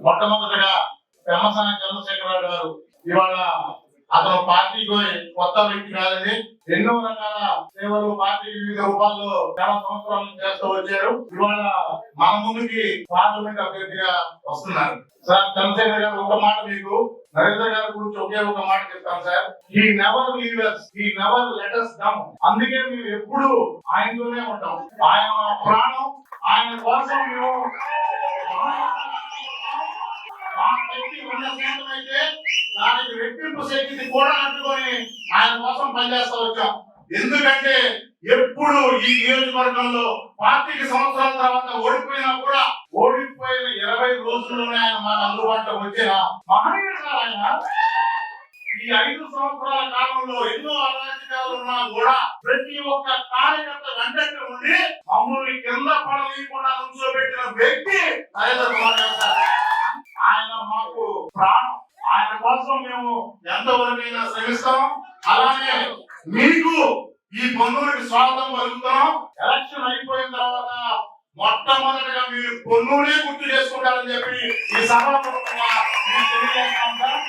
మొట్టమొదటిగా పెమ్మసాని చంద్రశేఖరరావు గారు ఇవాళ అతను పార్టీకి కొత్త వ్యక్తి కాదని ఎన్నో రకాల సేవలు పార్టీ వివిధ రూపాల్లో చాలా సంవత్సరాలు చేస్తూ వచ్చారు. ఇవాళ మన ముందుకి పార్లమెంట్ అభ్యర్థిగా వస్తున్నారు. సార్ చంద్రశేఖర్ గారు ఒక మాట మీకు నరేంద్ర గారి గురించి ఒకే ఒక మాట చెప్తాను sir. He never leave us, he never let us down. అందుకే మేము ఎప్పుడు ఆయనతోనే ఉంటాం. ఆయన మా ప్రాణం. ఆయన కోసం మేము మా శక్తి 100% అయితే దానికి రెట్టింపు శక్తిని కూడా అంటుకొని ఆయన కోసం పనిచేస్తూ వచ్చాం. ఎందుకంటే ఎప్పుడు ఈ నియోజకవర్గంలో పార్టీకి సంవత్సరాల తర్వాత ఓడిపోయినా కూడా ఓడిపోయిన 20 రోజుల్లోనే ఆయన మన అందుబాటులోకి వచ్చిన మహనీయుడు సార్ ఆయన. ఈ 5 సంవత్సరాల కాలంలో ఎన్నో అరాచకాలు ఉన్నా కూడా ప్రతి ఒక్క కార్యకర్త వెంటనే ఉండి మమ్మల్ని కింద పడలేకుండా నుంచోబెట్టిన వ్యక్తి నరేంద్ర కుమార్ గారు సార్. ఆయన మాకు ప్రాణం. ఆయన కోసం మేము ఎంతవరకైనా శ్రమిస్తాం. అలానే మీకు ఈ పొన్నూరుకి స్వాగతం పలుకుతున్నాం. ఎలక్షన్ అయిపోయిన తర్వాత మొట్టమొదటిగా మీరు పొన్నూరే గుర్తు చేసుకుంటారని చెప్పి ఈ సభాపూర్వకంగా తెలియజేస్తాం సార్.